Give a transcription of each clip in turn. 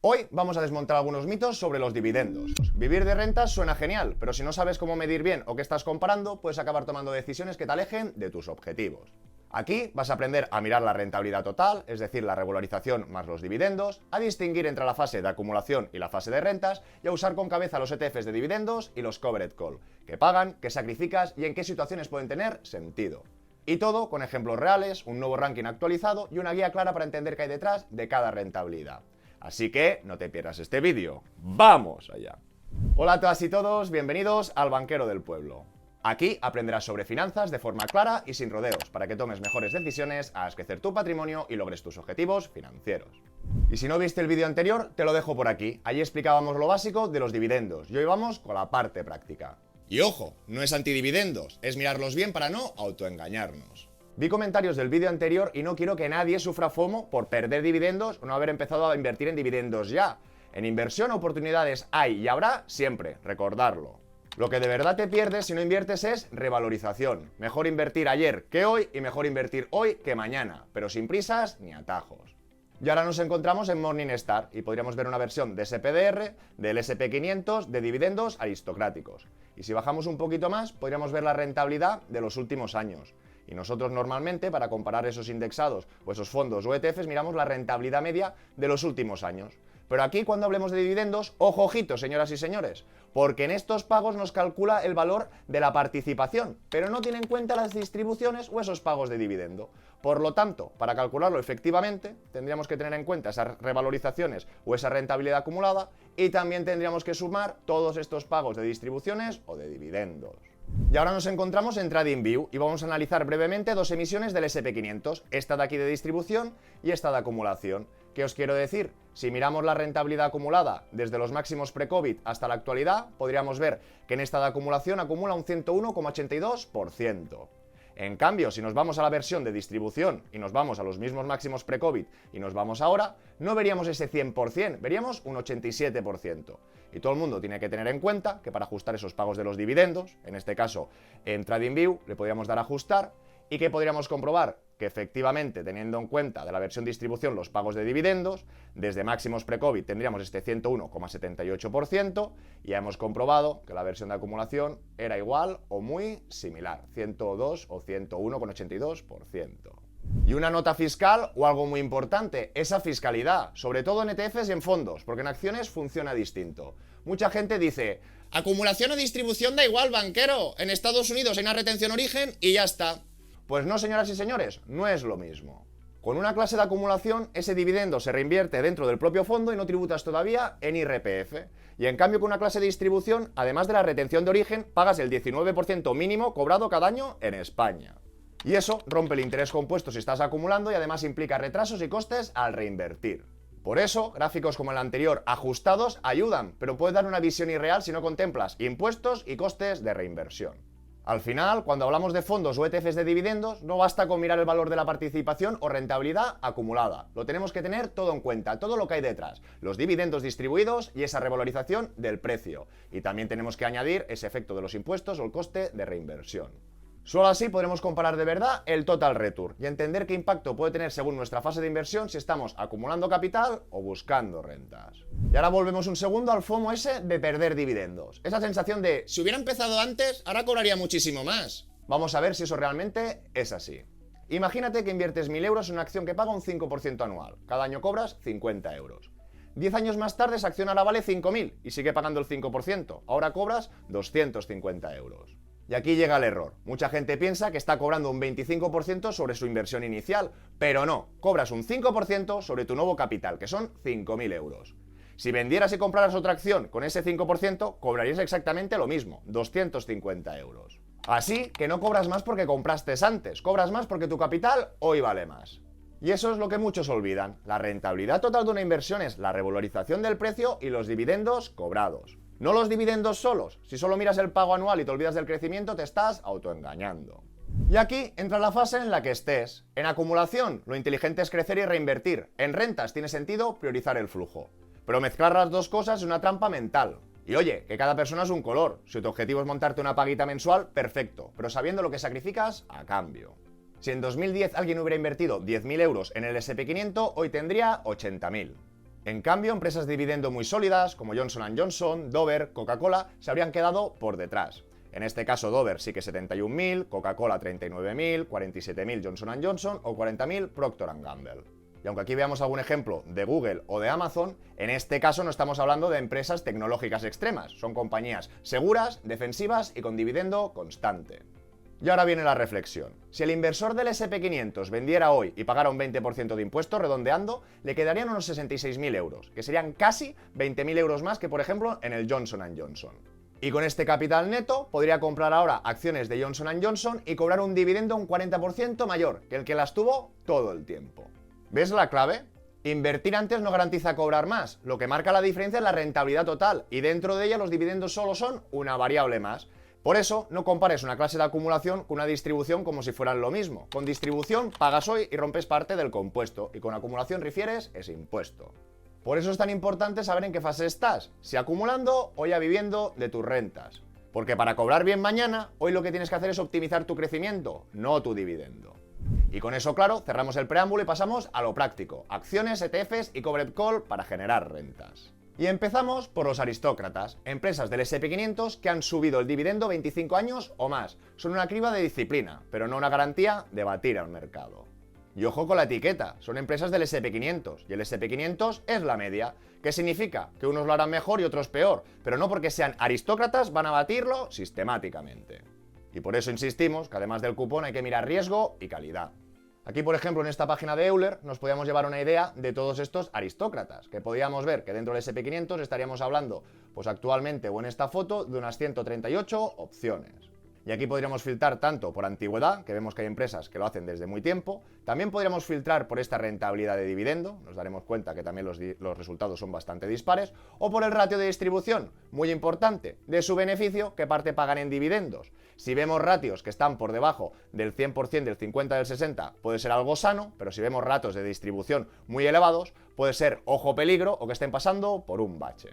Hoy vamos a desmontar algunos mitos sobre los dividendos. Vivir de rentas suena genial, pero si no sabes cómo medir bien o qué estás comparando, puedes acabar tomando decisiones que te alejen de tus objetivos. Aquí vas a aprender a mirar la rentabilidad total, es decir, la regularización más los dividendos, a distinguir entre la fase de acumulación y la fase de rentas y a usar con cabeza los ETFs de dividendos y los covered call, qué pagan, qué sacrificas y en qué situaciones pueden tener sentido. Y todo con ejemplos reales, un nuevo ranking actualizado y una guía clara para entender qué hay detrás de cada rentabilidad. Así que no te pierdas este vídeo. ¡Vamos allá! Hola a todas y todos, bienvenidos al Banquero del Pueblo. Aquí aprenderás sobre finanzas de forma clara y sin rodeos, para que tomes mejores decisiones, hagas crecer tu patrimonio y logres tus objetivos financieros. Y si no viste el vídeo anterior, te lo dejo por aquí. Allí explicábamos lo básico de los dividendos y hoy vamos con la parte práctica. Y ojo, no es antidividendos, es mirarlos bien para no autoengañarnos. Vi comentarios del vídeo anterior y no quiero que nadie sufra FOMO por perder dividendos o no haber empezado a invertir en dividendos ya. En inversión oportunidades hay y habrá siempre, recordarlo. Lo que de verdad te pierdes si no inviertes es revalorización. Mejor invertir ayer que hoy y mejor invertir hoy que mañana, pero sin prisas ni atajos. Y ahora nos encontramos en Morningstar y podríamos ver una versión de SPDR, del SP500, de dividendos aristocráticos. Y si bajamos un poquito más, podríamos ver la rentabilidad de los últimos años. Y nosotros normalmente, para comparar esos indexados o esos fondos o ETFs, miramos la rentabilidad media de los últimos años. Pero aquí, cuando hablemos de dividendos, ojo, ojito, señoras y señores, porque en estos pagos nos calcula el valor de la participación, pero no tiene en cuenta las distribuciones o esos pagos de dividendo. Por lo tanto, para calcularlo efectivamente, tendríamos que tener en cuenta esas revalorizaciones o esa rentabilidad acumulada y también tendríamos que sumar todos estos pagos de distribuciones o de dividendos. Y ahora nos encontramos en TradingView y vamos a analizar brevemente dos emisiones del SP500, esta de aquí de distribución y esta de acumulación. ¿Qué os quiero decir? Si miramos la rentabilidad acumulada desde los máximos pre-COVID hasta la actualidad, podríamos ver que en esta de acumulación acumula un 101,82%. En cambio, si nos vamos a la versión de distribución y nos vamos a los mismos máximos pre-COVID y nos vamos ahora, no veríamos ese 100%, veríamos un 87%. Y todo el mundo tiene que tener en cuenta que para ajustar esos pagos de los dividendos, en este caso en TradingView le podríamos dar a ajustar y que podríamos comprobar que efectivamente, teniendo en cuenta de la versión distribución los pagos de dividendos, desde máximos pre-COVID tendríamos este 101,78% y ya hemos comprobado que la versión de acumulación era igual o muy similar, 102 o 101,82%. Y una nota fiscal o algo muy importante, esa fiscalidad, sobre todo en ETFs y en fondos, porque en acciones funciona distinto. Mucha gente dice, acumulación o distribución da igual, banquero, en Estados Unidos hay una retención origen y ya está. Pues no, señoras y señores, no es lo mismo. Con una clase de acumulación, ese dividendo se reinvierte dentro del propio fondo y no tributas todavía en IRPF. Y en cambio, con una clase de distribución, además de la retención de origen, pagas el 19% mínimo cobrado cada año en España. Y eso rompe el interés compuesto si estás acumulando y además implica retrasos y costes al reinvertir. Por eso, gráficos como el anterior ajustados ayudan, pero puedes dar una visión irreal si no contemplas impuestos y costes de reinversión. Al final, cuando hablamos de fondos o ETFs de dividendos, no basta con mirar el valor de la participación o rentabilidad acumulada. Lo tenemos que tener todo en cuenta, todo lo que hay detrás, los dividendos distribuidos y esa revalorización del precio. Y también tenemos que añadir ese efecto de los impuestos o el coste de reinversión. Solo así podremos comparar de verdad el total return y entender qué impacto puede tener según nuestra fase de inversión si estamos acumulando capital o buscando rentas. Y ahora volvemos un segundo al FOMO ese de perder dividendos. Esa sensación de, si hubiera empezado antes, ahora cobraría muchísimo más. Vamos a ver si eso realmente es así. Imagínate que inviertes 1.000 euros en una acción que paga un 5% anual. Cada año cobras 50 euros. 10 años más tarde esa acción ahora vale 5.000 y sigue pagando el 5%. Ahora cobras 250 euros. Y aquí llega el error. Mucha gente piensa que está cobrando un 25% sobre su inversión inicial, pero no, cobras un 5% sobre tu nuevo capital, que son 5.000 euros. Si vendieras y compraras otra acción con ese 5%, cobrarías exactamente lo mismo, 250 euros. Así que no cobras más porque compraste antes, cobras más porque tu capital hoy vale más. Y eso es lo que muchos olvidan. La rentabilidad total de una inversión es la revalorización del precio y los dividendos cobrados. No los dividendos solos. Si solo miras el pago anual y te olvidas del crecimiento, te estás autoengañando. Y aquí entra la fase en la que estés. En acumulación, lo inteligente es crecer y reinvertir. En rentas tiene sentido priorizar el flujo. Pero mezclar las dos cosas es una trampa mental. Y oye, que cada persona es un color. Si tu objetivo es montarte una paguita mensual, perfecto, pero sabiendo lo que sacrificas a cambio. Si en 2010 alguien hubiera invertido 10.000 euros en el SP500, hoy tendría 80.000. En cambio, empresas de dividendo muy sólidas, como Johnson & Johnson, Dover, Coca-Cola, se habrían quedado por detrás. En este caso, Dover sí que 71.000, Coca-Cola 39.000, 47.000 Johnson & Johnson o 40.000 Procter & Gamble. Y aunque aquí veamos algún ejemplo de Google o de Amazon, en este caso no estamos hablando de empresas tecnológicas extremas, son compañías seguras, defensivas y con dividendo constante. Y ahora viene la reflexión. Si el inversor del SP500 vendiera hoy y pagara un 20% de impuestos, redondeando, le quedarían unos 66.000 euros, que serían casi 20.000 euros más que, por ejemplo, en el Johnson & Johnson. Y con este capital neto podría comprar ahora acciones de Johnson & Johnson y cobrar un dividendo un 40% mayor que el que las tuvo todo el tiempo. ¿Ves la clave? Invertir antes no garantiza cobrar más, lo que marca la diferencia es la rentabilidad total, y dentro de ella los dividendos solo son una variable más. Por eso, no compares una clase de acumulación con una distribución como si fueran lo mismo. Con distribución pagas hoy y rompes parte del compuesto, y con acumulación refieres ese impuesto. Por eso es tan importante saber en qué fase estás, si acumulando o ya viviendo de tus rentas. Porque para cobrar bien mañana, hoy lo que tienes que hacer es optimizar tu crecimiento, no tu dividendo. Y con eso claro, cerramos el preámbulo y pasamos a lo práctico, acciones, ETFs y covered call para generar rentas. Y empezamos por los aristócratas, empresas del SP500 que han subido el dividendo 25 años o más. Son una criba de disciplina, pero no una garantía de batir al mercado. Y ojo con la etiqueta, son empresas del SP500, y el SP500 es la media. ¿Qué significa? Que unos lo harán mejor y otros peor, pero no porque sean aristócratas van a batirlo sistemáticamente. Y por eso insistimos que además del cupón hay que mirar riesgo y calidad. Aquí, por ejemplo, en esta página de Euler nos podíamos llevar una idea de todos estos aristócratas, que podíamos ver que dentro del SP500 estaríamos hablando, pues actualmente o en esta foto, de unas 138 opciones. Y aquí podríamos filtrar tanto por antigüedad, que vemos que hay empresas que lo hacen desde muy tiempo, también podríamos filtrar por esta rentabilidad de dividendo, nos daremos cuenta que también los resultados son bastante dispares, o por el ratio de distribución, muy importante, de su beneficio, qué parte pagan en dividendos. Si vemos ratios que están por debajo del 100%, del 50%, del 60%, puede ser algo sano, pero si vemos ratios de distribución muy elevados, puede ser ojo peligro o que estén pasando por un bache.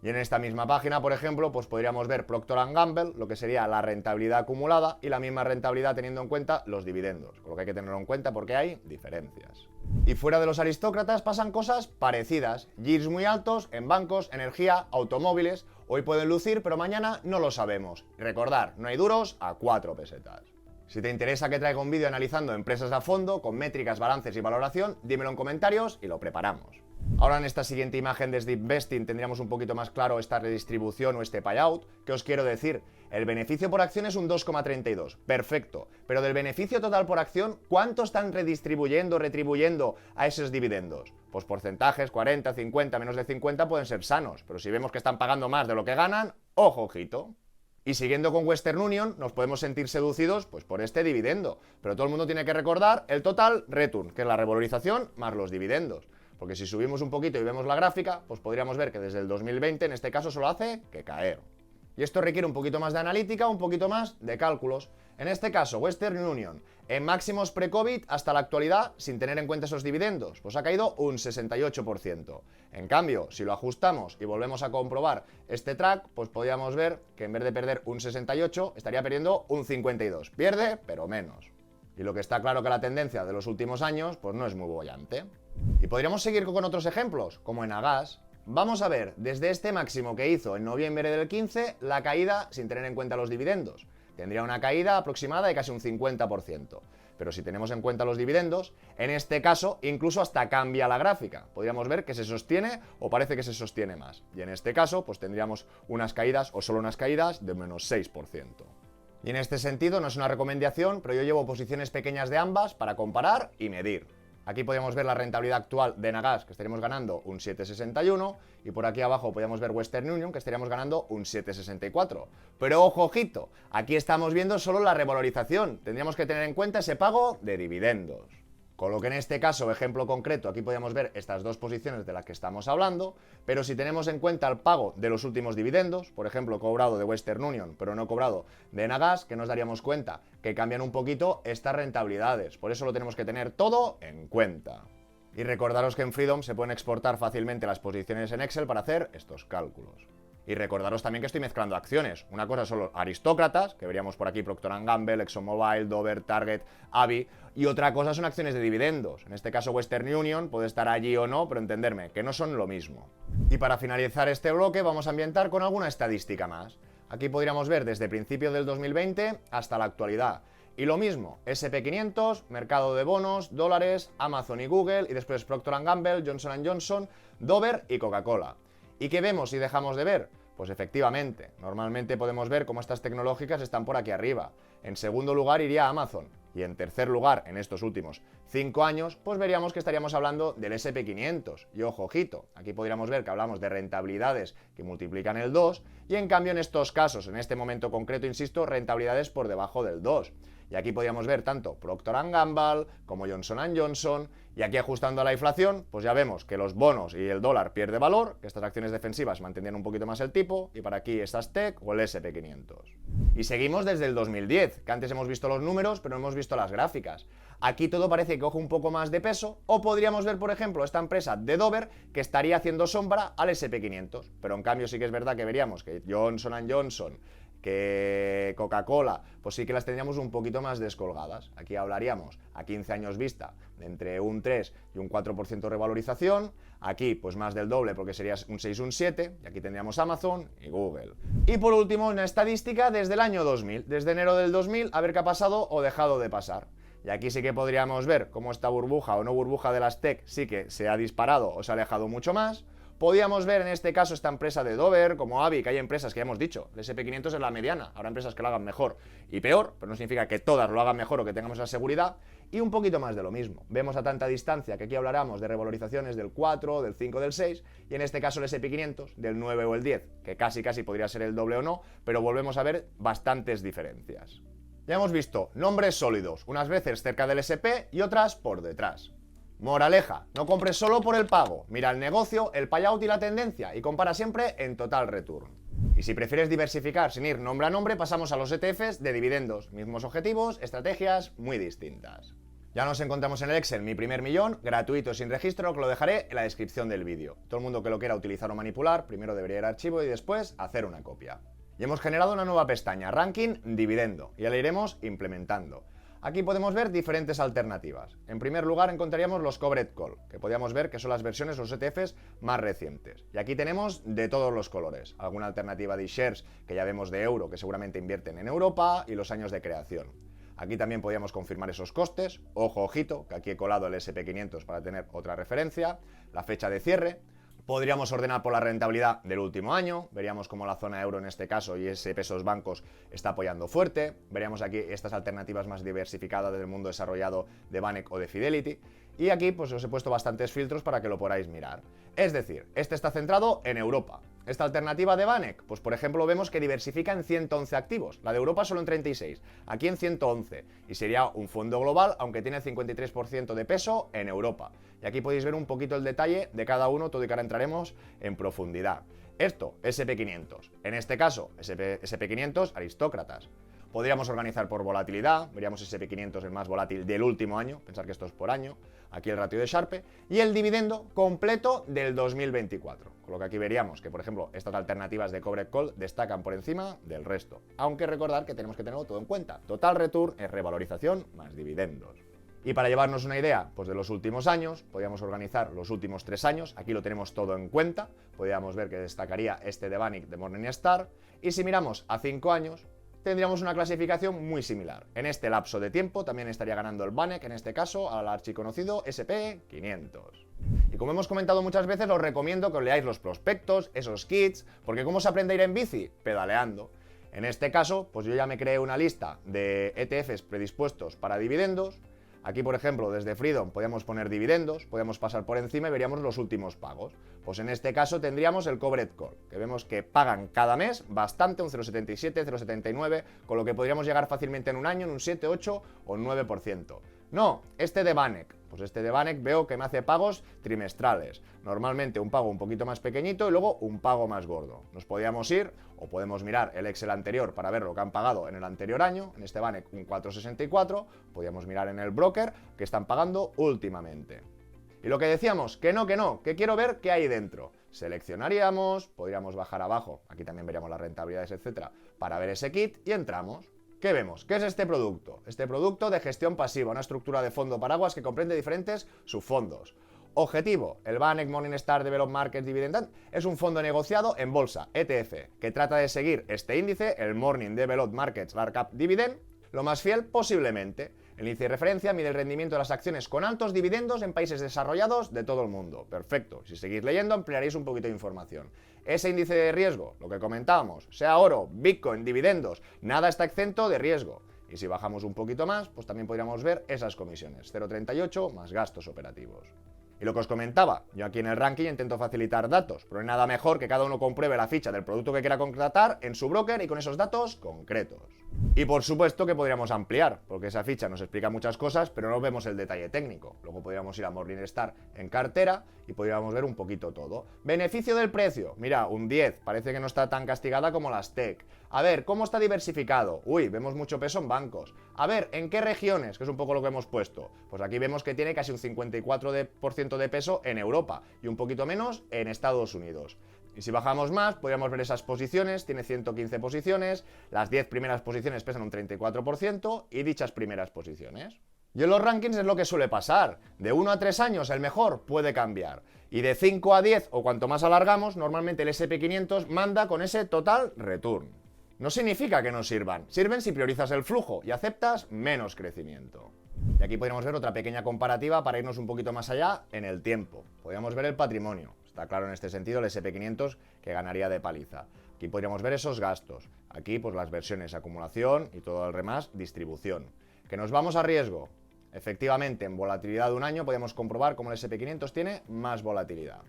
Y en esta misma página, por ejemplo, pues podríamos ver Procter & Gamble, lo que sería la rentabilidad acumulada y la misma rentabilidad teniendo en cuenta los dividendos, con lo que hay que tenerlo en cuenta porque hay diferencias. Y fuera de los aristócratas pasan cosas parecidas, yields muy altos en bancos, energía, automóviles, hoy pueden lucir pero mañana no lo sabemos. Y recordar, no hay duros a 4 pesetas. Si te interesa que traiga un vídeo analizando empresas a fondo, con métricas, balances y valoración, dímelo en comentarios y lo preparamos. Ahora en esta siguiente imagen desde Investing tendríamos un poquito más claro esta redistribución o este payout. ¿Qué os quiero decir? El beneficio por acción es un 2,32, perfecto, pero del beneficio total por acción, ¿cuánto están retribuyendo a esos dividendos? Pues porcentajes, 40, 50, menos de 50 pueden ser sanos, pero si vemos que están pagando más de lo que ganan, ojo, ojito. Y siguiendo con Western Union, nos podemos sentir seducidos pues por este dividendo, pero todo el mundo tiene que recordar el total return, que es la revalorización más los dividendos. Porque si subimos un poquito y vemos la gráfica, pues podríamos ver que desde el 2020 en este caso solo hace que caer. Y esto requiere un poquito más de analítica, un poquito más de cálculos. En este caso, Western Union, en máximos pre-COVID hasta la actualidad, sin tener en cuenta esos dividendos, pues ha caído un 68%. En cambio, si lo ajustamos y volvemos a comprobar este track, pues podríamos ver que en vez de perder un 68, estaría perdiendo un 52. Pierde, pero menos. Y lo que está claro que la tendencia de los últimos años, pues no es muy boyante. Y podríamos seguir con otros ejemplos, como en Agas. Vamos a ver, desde este máximo que hizo en noviembre del 15, la caída sin tener en cuenta los dividendos. Tendría una caída aproximada de casi un 50%. Pero si tenemos en cuenta los dividendos, en este caso incluso hasta cambia la gráfica. Podríamos ver que se sostiene o parece que se sostiene más. Y en este caso, pues tendríamos unas caídas o solo unas caídas de menos 6%. Y en este sentido no es una recomendación, pero yo llevo posiciones pequeñas de ambas para comparar y medir. Aquí podemos ver la rentabilidad actual de Nagas, que estaríamos ganando un 7,61, y por aquí abajo podemos ver Western Union, que estaríamos ganando un 7,64. Pero ojo, ojito, aquí estamos viendo solo la revalorización, tendríamos que tener en cuenta ese pago de dividendos. Con lo que en este caso, ejemplo concreto, aquí podemos ver estas dos posiciones de las que estamos hablando, pero si tenemos en cuenta el pago de los últimos dividendos, por ejemplo, cobrado de Western Union, pero no cobrado de Nagas, que nos daríamos cuenta que cambian un poquito estas rentabilidades. Por eso lo tenemos que tener todo en cuenta. Y recordaros que en Freedom se pueden exportar fácilmente las posiciones en Excel para hacer estos cálculos. Y recordaros también que estoy mezclando acciones. Una cosa son los aristócratas, que veríamos por aquí Procter & Gamble, ExxonMobil, Dover, Target, AVI, y otra cosa son acciones de dividendos. En este caso Western Union, puede estar allí o no, pero entenderme, que no son lo mismo. Y para finalizar este bloque vamos a ambientar con alguna estadística más. Aquí podríamos ver desde principios del 2020 hasta la actualidad. Y lo mismo, S&P 500, mercado de bonos, dólares, Amazon y Google, y después Procter & Gamble, Johnson & Johnson, Dover y Coca-Cola. ¿Y qué vemos y dejamos de ver? Pues efectivamente, normalmente podemos ver cómo estas tecnológicas están por aquí arriba. En segundo lugar iría Amazon. Y en tercer lugar, en estos últimos 5 años, pues veríamos que estaríamos hablando del S&P 500. Y ojo, ojito, aquí podríamos ver que hablamos de rentabilidades que multiplican el 2, y en cambio en estos casos, en este momento concreto, insisto, rentabilidades por debajo del 2. Y aquí podríamos ver tanto Procter & Gamble como Johnson & Johnson, y aquí ajustando a la inflación, pues ya vemos que los bonos y el dólar pierde valor, que estas acciones defensivas mantendrían un poquito más el tipo, y para aquí estas tech o el S&P 500. Y seguimos desde el 2010, que antes hemos visto los números, pero no hemos visto las gráficas. Aquí todo parece que coge un poco más de peso, o podríamos ver, por ejemplo, esta empresa de Dover, que estaría haciendo sombra al S&P 500, pero en cambio sí que es verdad que veríamos que Johnson & Johnson, que Coca-Cola, pues sí que las tendríamos un poquito más descolgadas. Aquí hablaríamos a 15 años vista de entre un 3 y un 4% de revalorización. Aquí pues más del doble porque sería un 6, un 7. Y aquí tendríamos Amazon y Google. Y por último una estadística desde el año 2000. Desde enero del 2000 a ver qué ha pasado o dejado de pasar. Y aquí sí que podríamos ver cómo esta burbuja o no burbuja de las tech sí que se ha disparado o se ha alejado mucho más. Podíamos ver en este caso esta empresa de Dover, como AVI, que hay empresas que ya hemos dicho, el S&P 500 es la mediana, habrá empresas que lo hagan mejor y peor, pero no significa que todas lo hagan mejor o que tengamos la seguridad, y un poquito más de lo mismo. Vemos a tanta distancia que aquí hablaremos de revalorizaciones del 4, del 5, del 6, y en este caso el S&P 500 del 9 o el 10, que casi podría ser el doble o no, pero volvemos a ver bastantes diferencias. Ya hemos visto nombres sólidos, unas veces cerca del S&P y otras por detrás. Moraleja, no compres solo por el pago, mira el negocio, el payout y la tendencia y compara siempre en total return. Y si prefieres diversificar sin ir nombre a nombre, pasamos a los ETFs de dividendos, mismos objetivos, estrategias muy distintas. Ya nos encontramos en el Excel Mi Primer Millón, gratuito sin registro, que lo dejaré en la descripción del vídeo. Todo el mundo que lo quiera utilizar o manipular, primero debería ir a archivo y después hacer una copia. Y hemos generado una nueva pestaña, Ranking Dividendo, y ya la iremos implementando. Aquí podemos ver diferentes alternativas. En primer lugar encontraríamos los Covered Call, que podríamos ver que son las versiones, los ETFs más recientes. Y aquí tenemos de todos los colores. Alguna alternativa de iShares, que ya vemos de euro, que seguramente invierten en Europa, y los años de creación. Aquí también podríamos confirmar esos costes. Ojo, ojito, que aquí he colado el S&P 500 para tener otra referencia. La fecha de cierre. Podríamos ordenar por la rentabilidad del último año, veríamos cómo la zona euro en este caso y ese pesos bancos está apoyando fuerte, veríamos aquí estas alternativas más diversificadas del mundo desarrollado de Vanek o de Fidelity, y aquí pues os he puesto bastantes filtros para que lo podáis mirar. Es decir, este está centrado en Europa. Esta alternativa de Vanek, pues por ejemplo vemos que diversifica en 111 activos, la de Europa solo en 36, aquí en 111, y sería un fondo global aunque tiene 53% de peso en Europa. Y aquí podéis ver un poquito el detalle de cada uno, todo y que ahora entraremos en profundidad. Esto, S&P 500, en este caso S&P 500 aristócratas. Podríamos organizar por volatilidad, veríamos S&P 500 el más volátil del último año, pensar que esto es por año, aquí el ratio de Sharpe, y el dividendo completo del 2024. Con lo que aquí veríamos que, por ejemplo, estas alternativas de Covered Call destacan por encima del resto. Aunque recordar que tenemos que tenerlo todo en cuenta. Total return es revalorización más dividendos. Y para llevarnos una idea pues de los últimos años, podríamos organizar los últimos 3 años, aquí lo tenemos todo en cuenta, podríamos ver que destacaría este de Vanek de Morningstar, y si miramos a 5 años, tendríamos una clasificación muy similar. En este lapso de tiempo también estaría ganando el Vanek, en este caso al archiconocido S&P 500. Y como hemos comentado muchas veces, os recomiendo que os leáis los prospectos, esos kits, porque ¿cómo se aprende a ir en bici? Pedaleando. En este caso, pues yo ya me creé una lista de ETFs predispuestos para dividendos. Aquí, por ejemplo, desde Freedom podíamos poner dividendos, podíamos pasar por encima y veríamos los últimos pagos. Pues en este caso tendríamos el Covered Call, que vemos que pagan cada mes bastante, un 0,77, 0,79, con lo que podríamos llegar fácilmente en un año, en un 7, 8 o un 9%. No, este de Vanek, pues este de Vanek veo que me hace pagos trimestrales. Normalmente un pago un poquito más pequeñito y luego un pago más gordo. Nos podíamos ir o podemos mirar el Excel anterior para ver lo que han pagado en el anterior año. En este Vanek un 4,64. Podíamos mirar en el broker que están pagando últimamente. Y lo que decíamos, que no, que quiero ver qué hay dentro. Seleccionaríamos, podríamos bajar abajo, aquí también veríamos las rentabilidades, etcétera, para ver ese kit y entramos. ¿Qué vemos? ¿Qué es este producto? Este producto de gestión pasiva, una estructura de fondo paraguas que comprende diferentes subfondos. Objetivo, el VanEck Morningstar Developed Markets Dividend es un fondo negociado en bolsa, ETF, que trata de seguir este índice, el Morning Developed Markets Large Cap Dividend, lo más fiel posiblemente. El índice de referencia mide el rendimiento de las acciones con altos dividendos en países desarrollados de todo el mundo. Perfecto. Si seguís leyendo ampliaréis un poquito de información. Ese índice de riesgo, lo que comentábamos, sea oro, Bitcoin, dividendos, nada está exento de riesgo. Y si bajamos un poquito más, pues también podríamos ver esas comisiones, 0,38 más gastos operativos. Y lo que os comentaba, yo aquí en el ranking intento facilitar datos, pero no hay nada mejor que cada uno compruebe la ficha del producto que quiera contratar en su broker y con esos datos concretos. Y por supuesto que podríamos ampliar, porque esa ficha nos explica muchas cosas, pero no vemos el detalle técnico. Luego podríamos ir a Morningstar en cartera y podríamos ver un poquito todo. Beneficio del precio, mira, un 10, parece que no está tan castigada como las tech. A ver, ¿cómo está diversificado? Uy, vemos mucho peso en bancos. A ver, ¿en qué regiones? Que es un poco lo que hemos puesto. Pues aquí vemos que tiene casi un 54% de peso en Europa y un poquito menos en Estados Unidos. Y si bajamos más, podríamos ver esas posiciones, tiene 115 posiciones, las 10 primeras posiciones pesan un 34% y dichas primeras posiciones. Y en los rankings es lo que suele pasar, de 1 a 3 años el mejor puede cambiar, y de 5 a 10 o cuanto más alargamos, normalmente el S&P 500 manda con ese total return. No significa que no sirvan, sirven si priorizas el flujo y aceptas menos crecimiento. Y aquí podríamos ver otra pequeña comparativa para irnos un poquito más allá en el tiempo. Podríamos ver el patrimonio. Está claro en este sentido el S&P 500 que ganaría de paliza. Aquí podríamos ver esos gastos. Aquí pues las versiones acumulación y todo el demás distribución. Que nos vamos a riesgo. Efectivamente, en volatilidad de un año podemos comprobar cómo el S&P 500 tiene más volatilidad.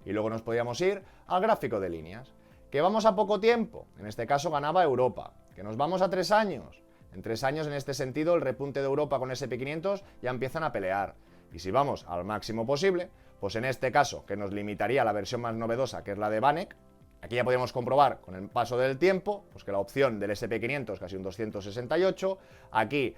Y luego nos podríamos ir al gráfico de líneas. Que vamos a poco tiempo. En este caso ganaba Europa. Que nos vamos a 3 años. En 3 años, en este sentido, el repunte de Europa con S&P 500 ya empiezan a pelear. Y si vamos al máximo posible, pues en este caso, que nos limitaría a la versión más novedosa, que es la de VanEck, aquí ya podríamos comprobar con el paso del tiempo, pues que la opción del S&P 500 casi un 268, aquí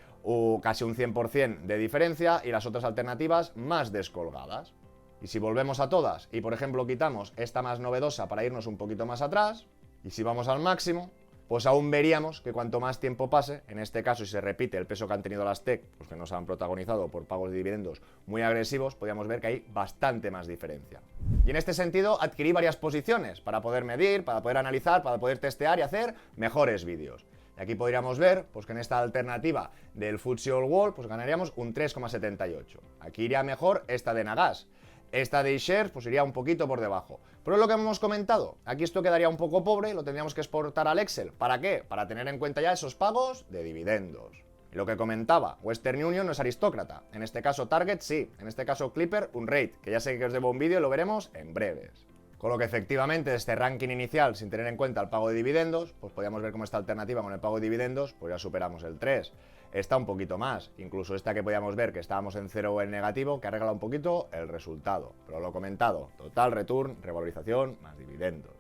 casi un 100% de diferencia y las otras alternativas más descolgadas. Y si volvemos a todas y, por ejemplo, quitamos esta más novedosa para irnos un poquito más atrás, y si vamos al máximo, pues aún veríamos que cuanto más tiempo pase, en este caso si se repite el peso que han tenido las tech, pues que nos han protagonizado por pagos de dividendos muy agresivos, podríamos ver que hay bastante más diferencia. Y en este sentido adquirí varias posiciones para poder medir, para poder analizar, para poder testear y hacer mejores vídeos. Y aquí podríamos ver pues que en esta alternativa del FTSE All World pues ganaríamos un 3,78. Aquí iría mejor esta de Nagas. Esta de iShares pues iría un poquito por debajo. Pero es lo que hemos comentado. Aquí esto quedaría un poco pobre, lo tendríamos que exportar al Excel. ¿Para qué? Para tener en cuenta ya esos pagos de dividendos. Y lo que comentaba, Western Union no es aristócrata. En este caso Target sí. En este caso Clipper un rate, que ya sé que os debo un vídeo y lo veremos en breves. Con lo que efectivamente este ranking inicial, sin tener en cuenta el pago de dividendos, pues podríamos ver cómo esta alternativa con el pago de dividendos, pues ya superamos el 3. Está un poquito más, incluso esta que podíamos ver que estábamos en 0 o en negativo, que arregla un poquito el resultado. Pero lo comentado, total return, revalorización, más dividendos.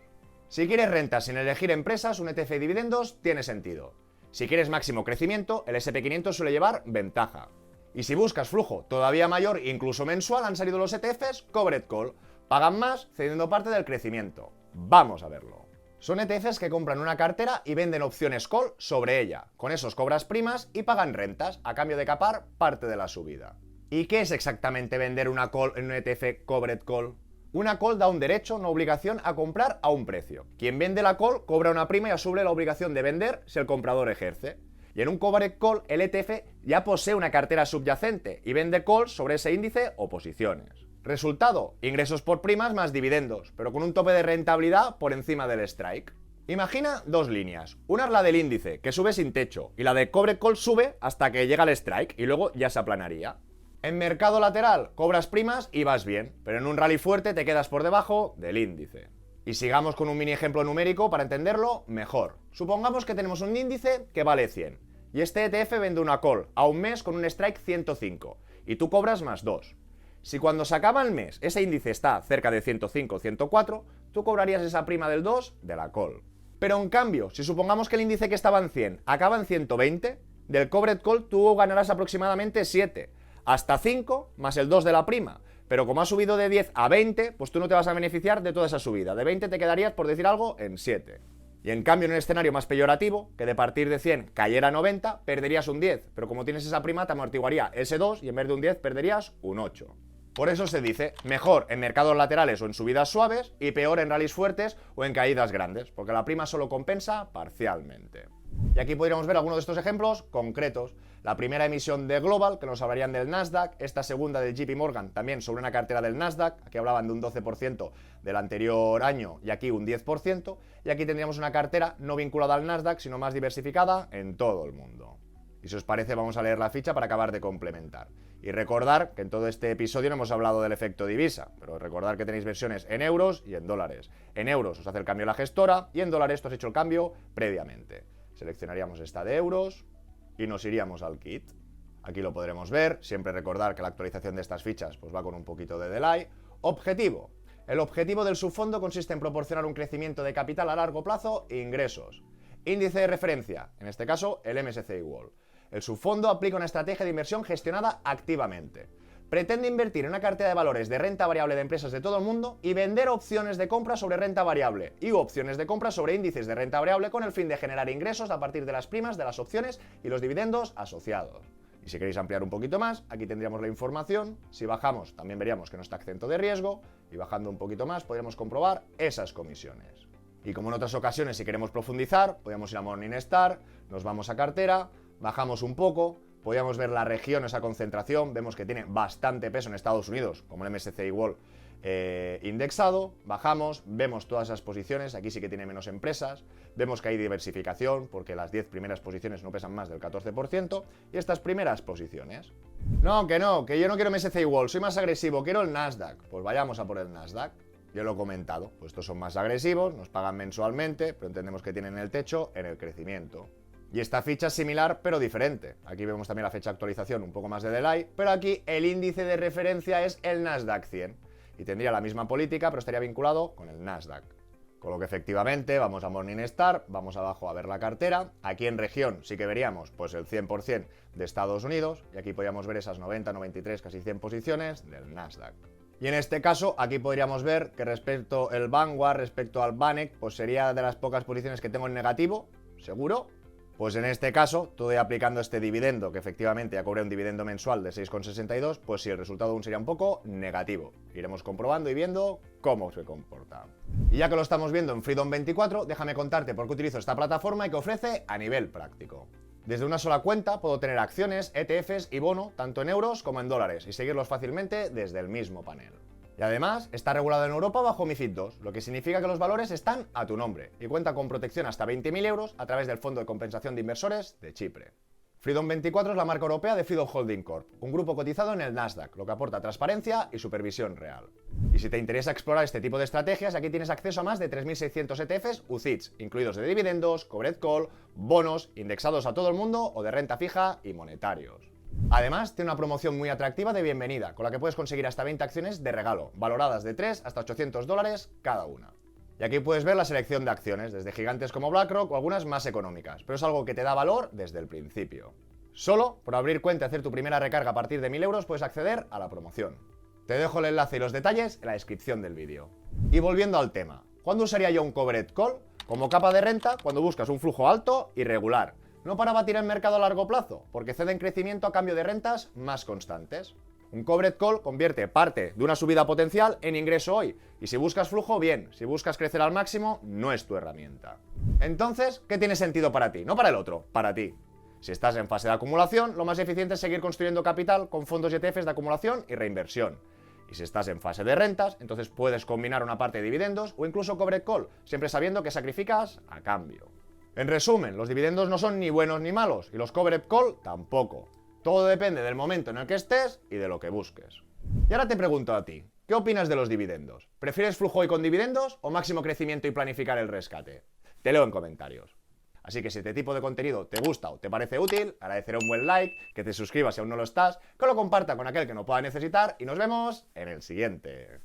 Si quieres rentas sin elegir empresas, un ETF de dividendos tiene sentido. Si quieres máximo crecimiento, el S&P 500 suele llevar ventaja. Y si buscas flujo todavía mayor, incluso mensual, han salido los ETFs Covered Call. Pagan más cediendo parte del crecimiento. Vamos a verlo. Son ETFs que compran una cartera y venden opciones call sobre ella. Con esos cobras primas y pagan rentas a cambio de capar parte de la subida. ¿Y qué es exactamente vender una call en un ETF Covered Call? Una call da un derecho, una obligación a comprar a un precio. Quien vende la call cobra una prima y asume la obligación de vender si el comprador ejerce. Y en un Covered Call el ETF ya posee una cartera subyacente y vende calls sobre ese índice o posiciones. Resultado, ingresos por primas más dividendos, pero con un tope de rentabilidad por encima del strike. Imagina dos líneas, una es la del índice, que sube sin techo, y la de Covered Call sube hasta que llega al strike, y luego ya se aplanaría. En mercado lateral, cobras primas y vas bien, pero en un rally fuerte te quedas por debajo del índice. Y sigamos con un mini ejemplo numérico para entenderlo mejor. Supongamos que tenemos un índice que vale 100, y este ETF vende una call a un mes con un strike 105, y tú cobras más 2. Si cuando se acaba el mes ese índice está cerca de 105 o 104, tú cobrarías esa prima del 2 de la call. Pero en cambio, si supongamos que el índice que estaba en 100 acaba en 120, del Covered Call tú ganarás aproximadamente 7, hasta 5 más el 2 de la prima. Pero como ha subido de 10 a 20, pues tú no te vas a beneficiar de toda esa subida. De 20 te quedarías, por decir algo, en 7. Y en cambio, en un escenario más peyorativo, que de partir de 100 cayera a 90, perderías un 10. Pero como tienes esa prima, te amortiguaría ese 2 y en vez de un 10 perderías un 8. Por eso se dice mejor en mercados laterales o en subidas suaves y peor en rallies fuertes o en caídas grandes, porque la prima solo compensa parcialmente. Y aquí podríamos ver algunos de estos ejemplos concretos. La primera emisión de Global, que nos hablarían del Nasdaq, esta segunda de JP Morgan, también sobre una cartera del Nasdaq, aquí hablaban de un 12% del anterior año y aquí un 10%, y aquí tendríamos una cartera no vinculada al Nasdaq, sino más diversificada en todo el mundo. Y si os parece, vamos a leer la ficha para acabar de complementar. Y recordar que en todo este episodio no hemos hablado del efecto divisa, pero recordar que tenéis versiones en euros y en dólares. En euros os hace el cambio la gestora y en dólares tú has hecho el cambio previamente. Seleccionaríamos esta de euros y nos iríamos al kit. Aquí lo podremos ver, siempre recordar que la actualización de estas fichas pues va con un poquito de delay. Objetivo. El objetivo del subfondo consiste en proporcionar un crecimiento de capital a largo plazo e ingresos. Índice de referencia, en este caso el MSCI World. El subfondo aplica una estrategia de inversión gestionada activamente. Pretende invertir en una cartera de valores de renta variable de empresas de todo el mundo y vender opciones de compra sobre renta variable y opciones de compra sobre índices de renta variable con el fin de generar ingresos a partir de las primas de las opciones y los dividendos asociados. Y si queréis ampliar un poquito más, aquí tendríamos la información. Si bajamos, también veríamos que no está exento de riesgo y bajando un poquito más podríamos comprobar esas comisiones. Y como en otras ocasiones, si queremos profundizar, podríamos ir a Morningstar, nos vamos a cartera, bajamos un poco, podríamos ver la región, esa concentración, vemos que tiene bastante peso en Estados Unidos, como el MSCI World indexado, bajamos, vemos todas esas posiciones, aquí sí que tiene menos empresas, vemos que hay diversificación, porque las 10 primeras posiciones no pesan más del 14%, y estas primeras posiciones. No, que yo no quiero MSCI World, soy más agresivo, quiero el Nasdaq. Pues vayamos a por el Nasdaq. Yo lo he comentado, pues estos son más agresivos, nos pagan mensualmente, pero entendemos que tienen el techo en el crecimiento. Y esta ficha es similar, pero diferente. Aquí vemos también la fecha de actualización, un poco más de delay, pero aquí el índice de referencia es el Nasdaq 100. Y tendría la misma política, pero estaría vinculado con el Nasdaq. Con lo que efectivamente vamos a Morningstar, vamos abajo a ver la cartera. Aquí en región sí que veríamos pues el 100% de Estados Unidos, y aquí podríamos ver esas 90, 93, casi 100 posiciones del Nasdaq. Y en este caso, aquí podríamos ver que respecto al Vanguard, respecto al Vaneck, pues sería de las pocas posiciones que tengo en negativo, seguro. Pues en este caso, estoy aplicando este dividendo, que efectivamente ya cobré un dividendo mensual de 6,62, pues sí, el resultado aún sería un poco negativo. Iremos comprobando y viendo cómo se comporta. Y ya que lo estamos viendo en Freedom24, déjame contarte por qué utilizo esta plataforma y qué ofrece a nivel práctico. Desde una sola cuenta puedo tener acciones, ETFs y bono, tanto en euros como en dólares, y seguirlos fácilmente desde el mismo panel. Y además, está regulado en Europa bajo MiFID II, lo que significa que los valores están a tu nombre y cuenta con protección hasta 20.000 euros a través del Fondo de Compensación de Inversores de Chipre. Freedom24 es la marca europea de Freedom Holding Corp, un grupo cotizado en el Nasdaq, lo que aporta transparencia y supervisión real. Y si te interesa explorar este tipo de estrategias, aquí tienes acceso a más de 3.600 ETFs UCITS, incluidos de dividendos, covered call, bonos, indexados a todo el mundo o de renta fija y monetarios. Además, tiene una promoción muy atractiva de bienvenida, con la que puedes conseguir hasta 20 acciones de regalo, valoradas de 3 hasta 800 dólares cada una. Y aquí puedes ver la selección de acciones, desde gigantes como BlackRock o algunas más económicas, pero es algo que te da valor desde el principio. Solo por abrir cuenta y hacer tu primera recarga a partir de 1.000 euros puedes acceder a la promoción. Te dejo el enlace y los detalles en la descripción del vídeo. Y volviendo al tema, ¿cuándo usaría yo un covered call? Como capa de renta cuando buscas un flujo alto y regular. No para batir el mercado a largo plazo, porque cede en crecimiento a cambio de rentas más constantes. Un covered call convierte parte de una subida potencial en ingreso hoy, y si buscas flujo, bien, si buscas crecer al máximo, no es tu herramienta. Entonces, ¿qué tiene sentido para ti? No para el otro, para ti. Si estás en fase de acumulación, lo más eficiente es seguir construyendo capital con fondos y ETFs de acumulación y reinversión. Y si estás en fase de rentas, entonces puedes combinar una parte de dividendos o incluso covered call, siempre sabiendo que sacrificas a cambio. En resumen, los dividendos no son ni buenos ni malos, y los covered call tampoco. Todo depende del momento en el que estés y de lo que busques. Y ahora te pregunto a ti, ¿qué opinas de los dividendos? ¿Prefieres flujo hoy con dividendos o máximo crecimiento y planificar el rescate? Te leo en comentarios. Así que si este tipo de contenido te gusta o te parece útil, agradeceré un buen like, que te suscribas si aún no lo estás, que lo comparta con aquel que no pueda necesitar y nos vemos en el siguiente.